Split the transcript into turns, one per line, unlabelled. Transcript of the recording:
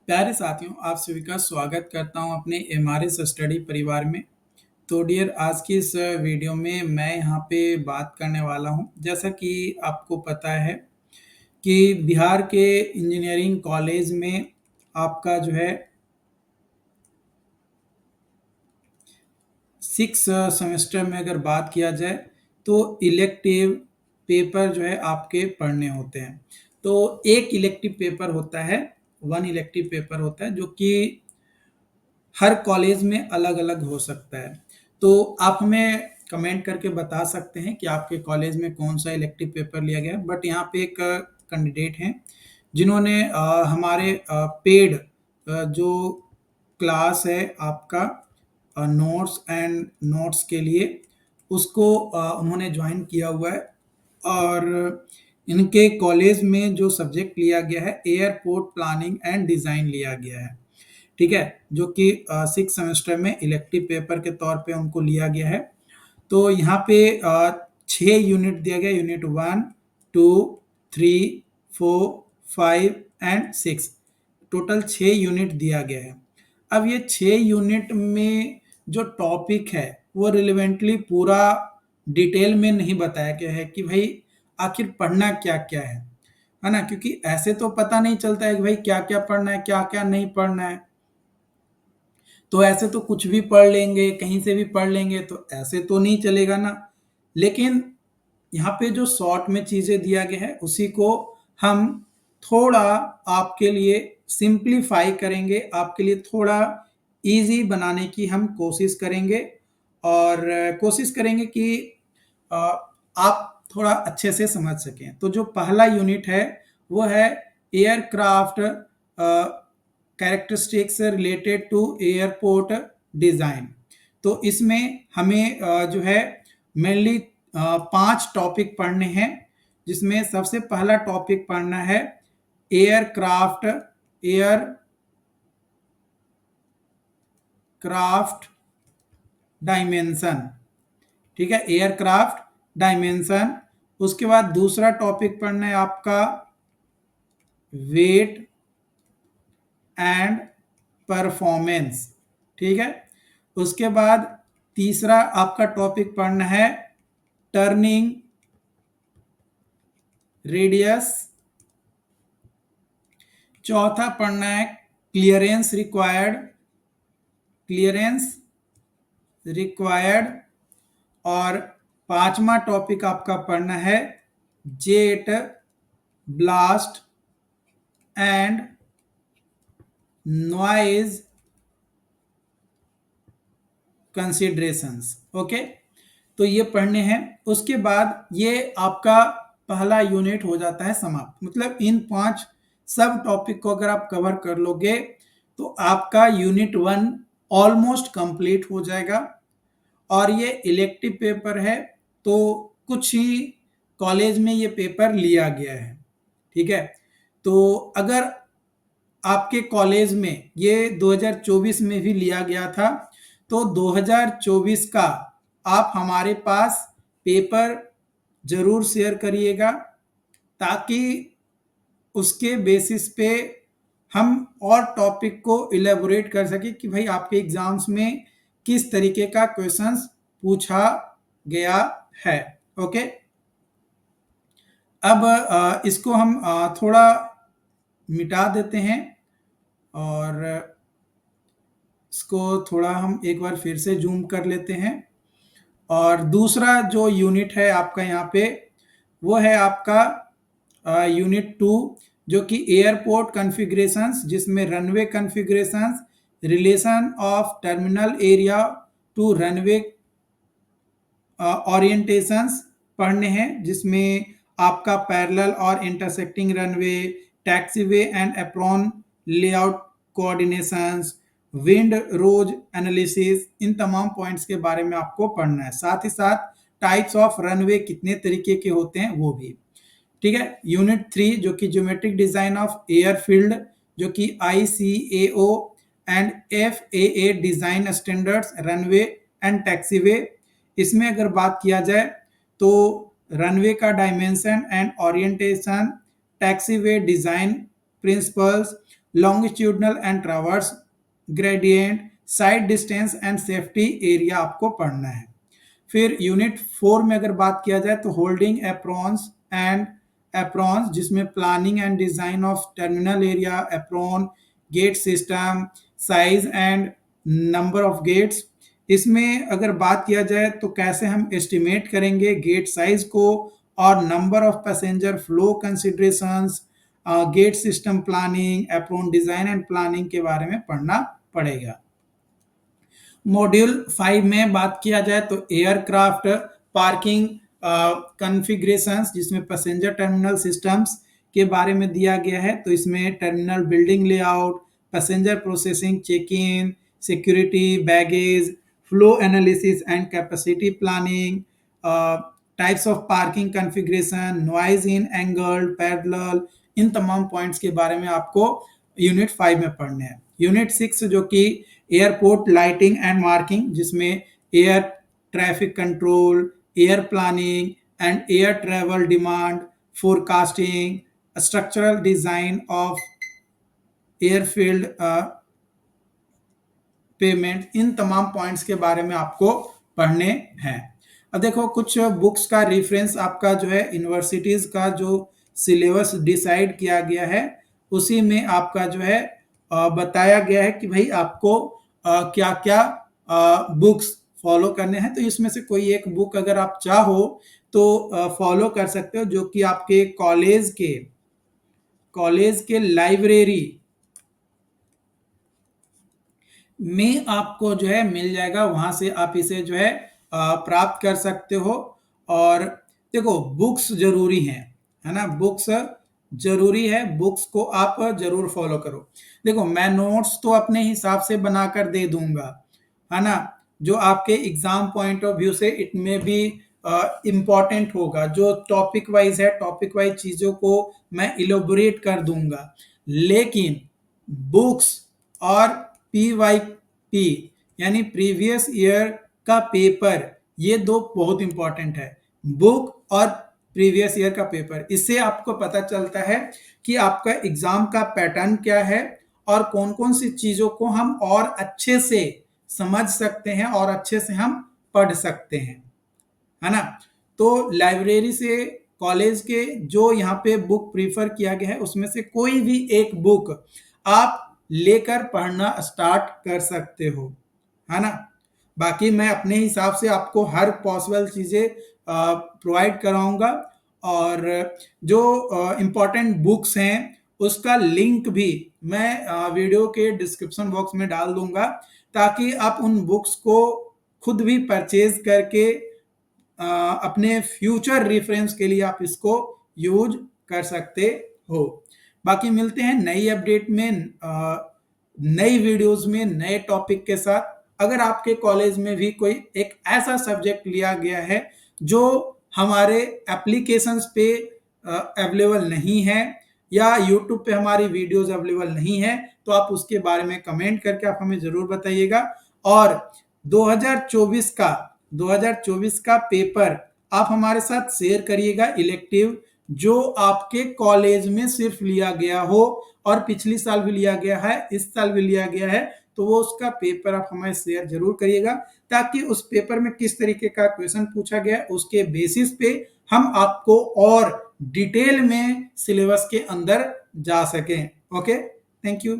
प्यारे साथियों, आप सभी का स्वागत करता हूं अपने एमआरएस स्टडी परिवार में। तो डियर, आज की इस वीडियो में मैं यहाँ पे बात करने वाला हूं। जैसा कि आपको पता है कि बिहार के इंजीनियरिंग कॉलेज में आपका जो है 6 सेमेस्टर में अगर बात किया जाए तो इलेक्टिव पेपर जो है आपके पढ़ने होते हैं। तो एक इलेक्टिव पेपर होता है, वन इलेक्टिव पेपर होता है जो कि हर कॉलेज में अलग-अलग हो सकता है। तो आप हमें कमेंट करके बता सकते हैं कि आपके कॉलेज में कौन-सा इलेक्टिव पेपर लिया गया है। बट यहाँ पे एक कैंडिडेट हैं, जिन्होंने हमारे पेड जो क्लास है आपका नोट्स एंड नोट्स के लिए, उसको उन्होंने जॉइन किया हुआ है। और इनके कॉलेज में जो सब्जेक्ट लिया गया है, एयरपोर्ट प्लानिंग एंड डिज़ाइन लिया गया है। ठीक है? जो कि 6 सेमेस्टर में इलेक्टिव पेपर के तौर पे उनको लिया गया है। तो यहाँ पे 6 यूनिट दिया गया, यूनिट 1, 2, 3, 4, 5 एंड 6, टोटल 6 यूनिट दिया गया है। अब ये 6 यूनिट में जो टॉपिक है, वो रिलेवेंटली पूरा डिटेल में नहीं बताया गया है कि भाई आखिर पढ़ना क्या-क्या है ना? क्योंकि ऐसे तो पता नहीं चलता है कि भाई क्या-क्या पढ़ना है, क्या-क्या नहीं पढ़ना है। तो ऐसे तो कुछ भी पढ़ लेंगे, कहीं से भी पढ़ लेंगे, तो ऐसे तो नहीं चलेगा ना। लेकिन यहाँ पे जो शॉर्ट में चीज़ें दिया गया है, उसी को हम थोड़ा आपके लिए सिंप्लीफाई करेंगे, आपके लिए थोड़ा ईज़ी बनाने की हम कोशिश करेंगे। और कोशिश करेंगे कि अ, आप थोड़ा अच्छे से समझ सकें। तो जो पहला यूनिट है, वो है aircraft characteristics related to airport design. तो इसमें हमें जो है मेनली 5 टॉपिक पढ़ने हैं, जिसमें सबसे पहला टॉपिक पढ़ना है एयरक्राफ्ट एयरक्राफ्ट डायमेंशन। ठीक है? Aircraft dimension. उसके बाद दूसरा टॉपिक पढ़ना है आपका वेट एंड परफॉर्मेंस। ठीक है? उसके बाद तीसरा आपका टॉपिक पढ़ना है टर्निंग रेडियस। चौथा पढ़ना है क्लियरेंस रिक्वायर्ड। और पांचवा टॉपिक आपका पढ़ना है jet blast and noise considerations. Okay, तो ये पढ़ने हैं। उसके बाद ये आपका पहला यूनिट हो जाता है समाप्त। मतलब इन 5 सब टॉपिक को अगर आप कवर कर लोगे तो आपका यूनिट 1 ऑलमोस्ट कंप्लीट हो जाएगा। और ये इलेक्टिव पेपर है, तो कुछ ही कॉलेज में ये पेपर लिया गया है। ठीक है? तो अगर आपके कॉलेज में ये 2024 में भी लिया गया था, तो 2024 का आप हमारे पास पेपर ज़रूर शेयर करिएगा, ताकि उसके बेसिस पे हम और टॉपिक को इलेबोरेट कर सकें कि भाई आपके एग्जाम्स में किस तरीके का क्वेश्चंस पूछा गया है। ओके, अब इसको हम थोड़ा मिटा देते हैं और इसको थोड़ा हम एक बार फिर से जूम कर लेते हैं। और दूसरा जो यूनिट है आपका यहाँ पे, वो है आपका यूनिट 2, जो कि एयरपोर्ट कॉन्फ़िगरेशंस, जिसमें runway configurations, relation of terminal area to runway orientations पढ़ने हैं, जिसमें आपका पैरेलल और intersecting runway, taxiway and apron layout coordinations, wind rose analysis, इन तमाम पॉइंट्स के बारे में आपको पढ़ना है। साथ ही साथ टाइप्स ऑफ रनवे कितने तरीके के होते हैं वो भी। ठीक है? यूनिट 3 जो कि ज्योमेट्रिक डिजाइन ऑफ एयरफील्ड, जो कि ICAO and FAA design standards runway and taxiway. इसमें अगर बात किया जाए तो रनवे का dimension and orientation, taxiway design principles, longitudinal and traverse, gradient, side distance and safety area आपको पढ़ना है। फिर यूनिट 4 में अगर बात किया जाए तो होल्डिंग एप्रॉन्स एंड एप्रॉन्स, जिसमें planning and design of terminal area, apron, gate system, size and number of gates. इसमें अगर बात किया जाए तो कैसे हम एस्टिमेट करेंगे गेट साइज को, और number of passenger flow considerations, gate system planning, apron design and planning के बारे में पढ़ना पड़ेगा। मॉड्यूल 5 में बात किया जाए तो एयरक्राफ्ट पार्किंग कॉन्फ़िगरेशंस, जिसमें पैसेंजर टर्मिनल सिस्टम्स के बारे में दिया गया है। तो इसमें terminal building layout, passenger processing, check in, security, baggage, flow analysis and capacity planning, types of parking configuration, nose in angle, parallel, इन तमाम पॉइंट्स के बारे में आपको यूनिट 5 में पढ़ने हैं। यूनिट 6 जो कि एयरपोर्ट लाइटिंग एंड मार्किंग, जिसमें air traffic control, air planning and air travel demand, forecasting, structural design of airfield pavement, इन तमाम पॉइंट्स के बारे में आपको पढ़ने हैं। अब देखो कुछ बुक्स का रेफरेंस आपका जो है यूनिवर्सिटीज का जो सिलेबस डिसाइड किया गया है उसी में आपका जो है बताया गया है कि भाई आपको क्या क्या बुक्स फॉलो करने हैं। तो इसमें से कोई एक बुक अगर आप चाहो तो फॉलो कर सकते हो, जो कि आपके कॉलेज के लाइब्रेरी में आपको जो है मिल जाएगा, वहां से आप इसे जो है प्राप्त कर सकते हो। और देखो बुक्स जरूरी है ना, बुक्स जरूरी है, बुक्स को आप जरूर फॉलो करो। देखो मैं नोट्स तो अपने हिसाब से बनाकर दे दूंगा, है ना, जो आपके एग्जाम पॉइंट ऑफ व्यू से इट में भी इम्पॉर्टेंट होगा। जो टॉपिक वाइज है, टॉपिक वाइज चीजों को मैं इलोबोरेट कर दूंगा। लेकिन बुक्स और PYP यानी प्रीवियस ईयर का पेपर, ये दो बहुत इंपॉर्टेंट है, बुक और प्रीवियस ईयर का पेपर। इससे आपको पता चलता है कि आपका एग्जाम का पैटर्न क्या है और कौन कौन सी चीजों को हम और अच्छे से समझ सकते हैं और अच्छे से हम पढ़ सकते हैं, है ना। तो लाइब्रेरी से कॉलेज के जो यहाँ पे बुक प्रीफर किया गया है उसमें से कोई भी एक बुक आप लेकर पढ़ना स्टार्ट कर सकते हो, है ना। बाकी मैं अपने हिसाब से आपको हर पॉसिबल चीजें प्रोवाइड कराऊंगा, और जो इम्पोर्टेंट बुक्स हैं उसका लिंक भी मैं वीडियो के डिस्क्रिप्शन बॉक्स में डाल दूंगा, ताकि आप उन बुक्स को खुद भी परचेज करके अपने फ्यूचर रेफरेंस के लिए आप इसको यूज कर सकते हो। बाकी मिलते हैं नई अपडेट में, नई वीडियोस में, नए टॉपिक के साथ। अगर आपके कॉलेज में भी कोई एक ऐसा सब्जेक्ट लिया गया है जो हमारे एप्लीकेशंस पे अवेलेबल नहीं है या यूट्यूब पे हमारी वीडियोस अवेलेबल नहीं है, तो आप उसके बारे में कमेंट करके आप हमें जरूर बताइएगा। और 2024 का पेपर आप हमारे साथ शेयर करिएगा, इलेक्टिव जो आपके कॉलेज में सिर्फ लिया गया हो, और पिछली साल भी लिया गया है, इस साल भी लिया गया है, तो वो उसका पेपर आप हमें शेयर जरूर करिएगा, ताकि उस पेपर में किस तरीके का क्वेश्चन पूछा गया है उसके बेसिस पे हम आपको और डिटेल में सिलेबस के अंदर जा सकें। Okay, thank you.